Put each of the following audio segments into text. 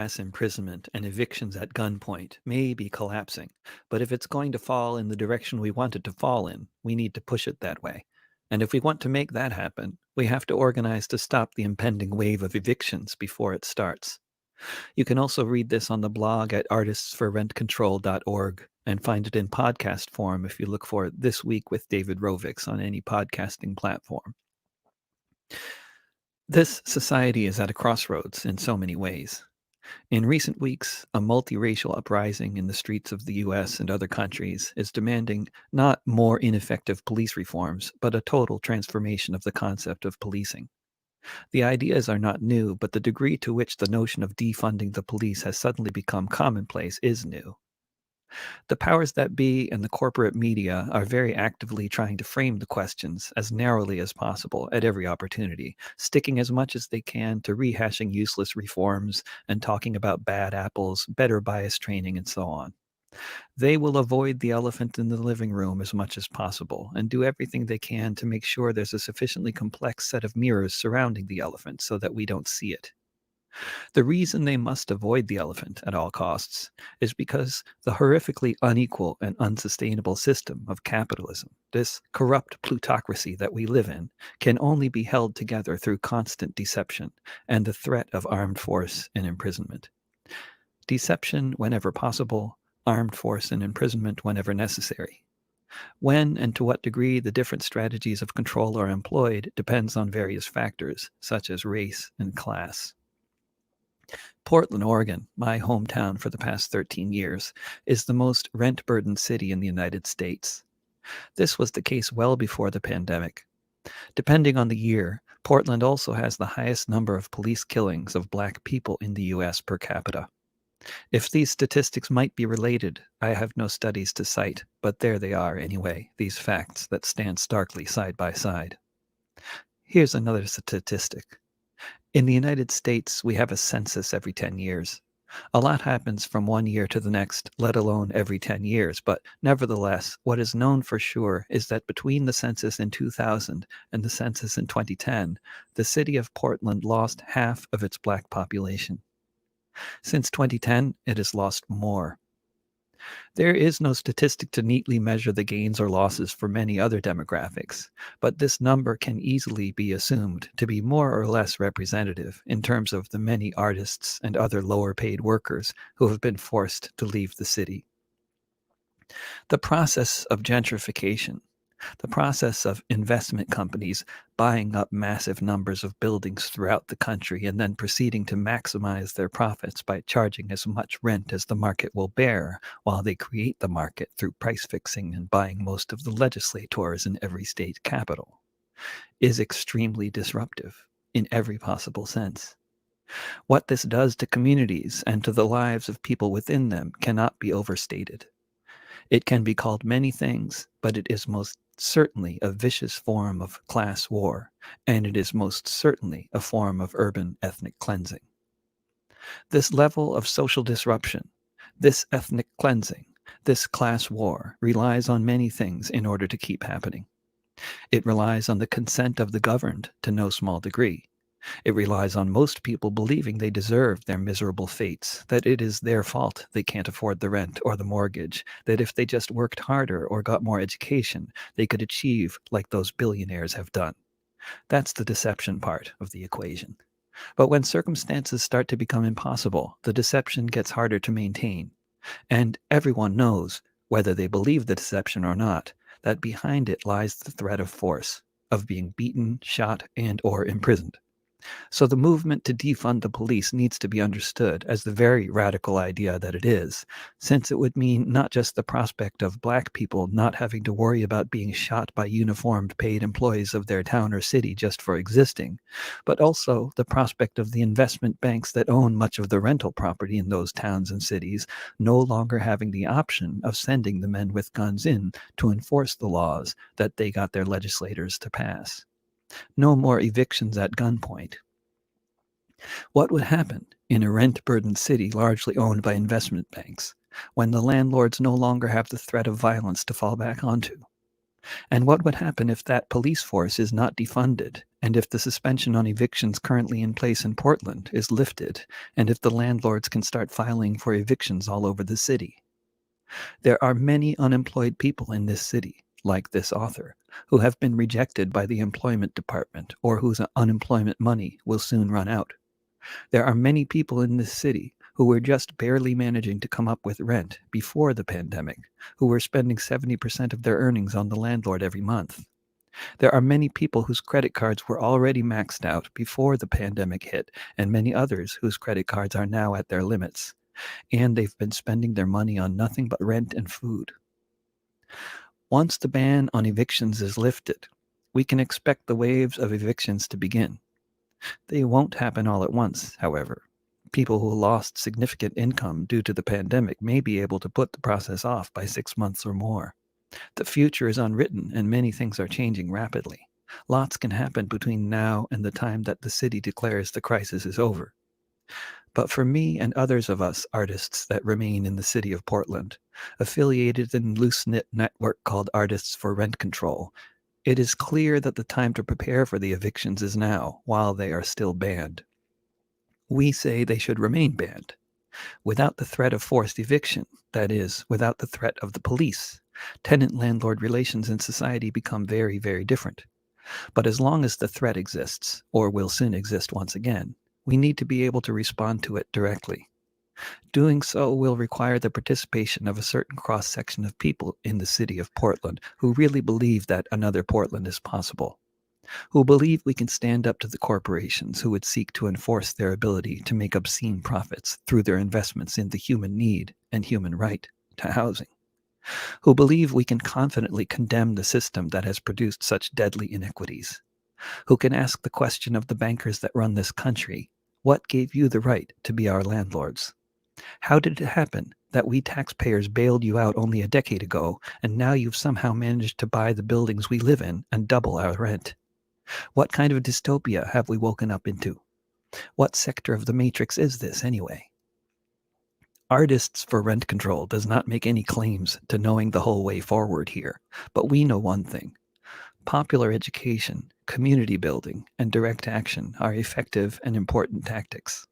mass imprisonment and evictions at gunpoint may be collapsing, but if it's going to fall in the direction we want it to fall in, we need to push it that way. And if we want to make that happen, we have to organize to stop the impending wave of evictions before it starts. You can also read this on the blog at artistsforrentcontrol.org and find it in podcast form if you look for it This Week with David Rovics on any podcasting platform. This society is at a crossroads in so many ways. In recent weeks, a multiracial uprising in the streets of the US and other countries is demanding not more ineffective police reforms, but a total transformation of the concept of policing. The ideas are not new, but the degree to which the notion of defunding the police has suddenly become commonplace is new. The powers that be and the corporate media are very actively trying to frame the questions as narrowly as possible at every opportunity, sticking as much as they can to rehashing useless reforms and talking about bad apples, better bias training, and so on. They will avoid the elephant in the living room as much as possible and do everything they can to make sure there's a sufficiently complex set of mirrors surrounding the elephant so that we don't see it. The reason they must avoid the elephant at all costs is because the horrifically unequal and unsustainable system of capitalism, this corrupt plutocracy that we live in, can only be held together through constant deception and the threat of armed force and imprisonment. Deception whenever possible, armed force and imprisonment whenever necessary. When and to what degree the different strategies of control are employed depends on various factors, such as race and class. Portland, Oregon, my hometown for the past 13 years, is the most rent-burdened city in the United States. This was the case well before the pandemic. Depending on the year, Portland also has the highest number of police killings of Black people in the U.S. per capita. If these statistics might be related, I have no studies to cite, but there they are anyway, these facts that stand starkly side by side. Here's another statistic. In the United States, we have a census every 10 years. A lot happens from one year to the next, let alone every 10 years, but nevertheless, what is known for sure is that between the census in 2000 and the census in 2010, the city of Portland lost half of its Black population. Since 2010, it has lost more. There is no statistic to neatly measure the gains or losses for many other demographics, but this number can easily be assumed to be more or less representative in terms of the many artists and other lower paid workers who have been forced to leave the city. The process of gentrification, the process of investment companies buying up massive numbers of buildings throughout the country and then proceeding to maximize their profits by charging as much rent as the market will bear while they create the market through price fixing and buying most of the legislators in every state capital, is extremely disruptive in every possible sense. What this does to communities and to the lives of people within them cannot be overstated. It can be called many things, but it is most certainly a vicious form of class war, and it is most certainly a form of urban ethnic cleansing. This level of social disruption, this ethnic cleansing, this class war relies on many things in order to keep happening. It relies on the consent of the governed to no small degree. It relies on most people believing they deserve their miserable fates, that it is their fault they can't afford the rent or the mortgage, that if they just worked harder or got more education, they could achieve like those billionaires have done. That's the deception part of the equation. But when circumstances start to become impossible, the deception gets harder to maintain. And everyone knows, whether they believe the deception or not, that behind it lies the threat of force, of being beaten, shot, and or imprisoned. So the movement to defund the police needs to be understood as the very radical idea that it is, since it would mean not just the prospect of Black people not having to worry about being shot by uniformed paid employees of their town or city just for existing, but also the prospect of the investment banks that own much of the rental property in those towns and cities no longer having the option of sending the men with guns in to enforce the laws that they got their legislators to pass. No more evictions at gunpoint. What would happen in a rent-burdened city largely owned by investment banks when the landlords no longer have the threat of violence to fall back onto? And what would happen if that police force is not defunded, and if the suspension on evictions currently in place in Portland is lifted, and if the landlords can start filing for evictions all over the city? There are many unemployed people in this city, like this author, who have been rejected by the employment department or whose unemployment money will soon run out. There are many people in this city who were just barely managing to come up with rent before the pandemic, who were spending 70% of their earnings on the landlord every month. There are many people whose credit cards were already maxed out before the pandemic hit, and many others whose credit cards are now at their limits, and they've been spending their money on nothing but rent and food. Once the ban on evictions is lifted, we can expect the waves of evictions to begin. They won't happen all at once, however. People who lost significant income due to the pandemic may be able to put the process off by 6 months or more. The future is unwritten and many things are changing rapidly. Lots can happen between now and the time that the city declares the crisis is over. But for me and others of us artists that remain in the city of Portland, affiliated in a loose-knit network called Artists for Rent Control, it is clear that the time to prepare for the evictions is now, while they are still banned. We say they should remain banned, without the threat of forced eviction, that is, without the threat of the police. Tenant-landlord relations in society become very, very different. But as long as the threat exists, or will soon exist once again, we need to be able to respond to it directly. Doing so will require the participation of a certain cross-section of people in the city of Portland who really believe that another Portland is possible, who believe we can stand up to the corporations who would seek to enforce their ability to make obscene profits through their investments in the human need and human right to housing, who believe we can confidently condemn the system that has produced such deadly inequities, who can ask the question of the bankers that run this country, what gave you the right to be our landlords? How did it happen that we taxpayers bailed you out only a decade ago, and now you've somehow managed to buy the buildings we live in and double our rent? What kind of dystopia have we woken up into? What sector of the matrix is this, anyway? Artists for Rent Control does not make any claims to knowing the whole way forward here, but we know one thing. Popular education, community building, and direct action are effective and important tactics.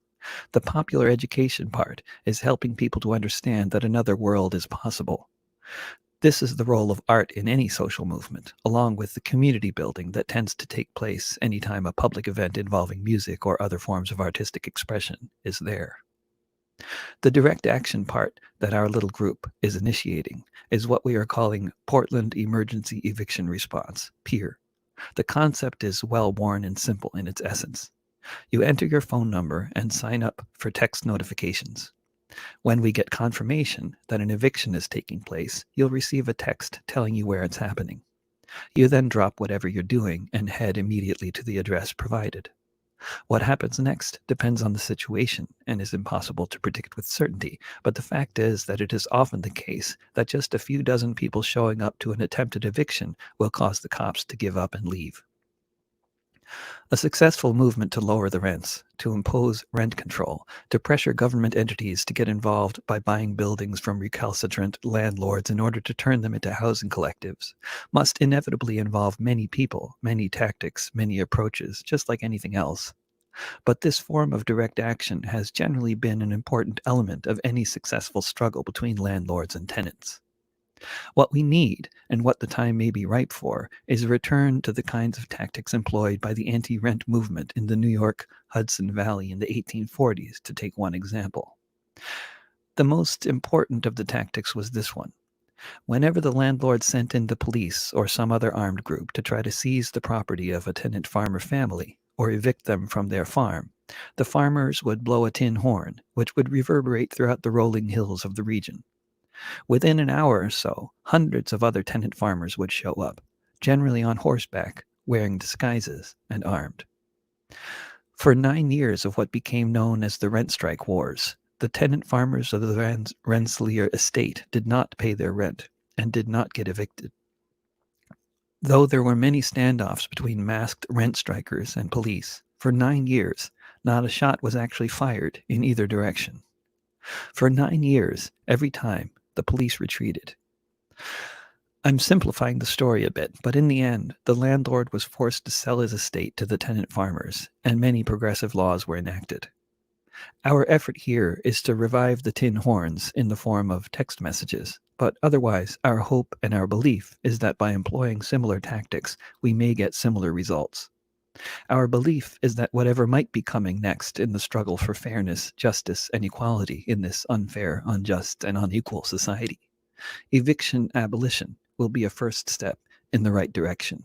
The popular education part is helping people to understand that another world is possible. This is the role of art in any social movement, along with the community building that tends to take place anytime a public event involving music or other forms of artistic expression is there. The direct action part that our little group is initiating is what we are calling Portland Emergency Eviction Response, PEER. The concept is well-worn and simple in its essence. You enter your phone number and sign up for text notifications. When we get confirmation that an eviction is taking place, you'll receive a text telling you where it's happening. You then drop whatever you're doing and head immediately to the address provided. What happens next depends on the situation and is impossible to predict with certainty, but the fact is that it is often the case that just a few dozen people showing up to an attempted eviction will cause the cops to give up and leave. A successful movement to lower the rents, to impose rent control, to pressure government entities to get involved by buying buildings from recalcitrant landlords in order to turn them into housing collectives, must inevitably involve many people, many tactics, many approaches, just like anything else. But this form of direct action has generally been an important element of any successful struggle between landlords and tenants. What we need, and what the time may be ripe for, is a return to the kinds of tactics employed by the anti-rent movement in the New York Hudson Valley in the 1840s, to take one example. The most important of the tactics was this one. Whenever the landlord sent in the police or some other armed group to try to seize the property of a tenant farmer family or evict them from their farm, the farmers would blow a tin horn, which would reverberate throughout the rolling hills of the region. Within an hour or so, hundreds of other tenant farmers would show up, generally on horseback, wearing disguises, and armed. For 9 years of what became known as the rent strike wars, the tenant farmers of the Rensselaer estate did not pay their rent and did not get evicted. Though there were many standoffs between masked rent strikers and police, for 9 years, not a shot was actually fired in either direction. For 9 years, every time, the police retreated. I'm simplifying the story a bit, but in the end, the landlord was forced to sell his estate to the tenant farmers, and many progressive laws were enacted. Our effort here is to revive the tin horns in the form of text messages, but otherwise, our hope and our belief is that by employing similar tactics, we may get similar results. Our belief is that whatever might be coming next in the struggle for fairness, justice, and equality in this unfair, unjust, and unequal society, eviction abolition will be a first step in the right direction.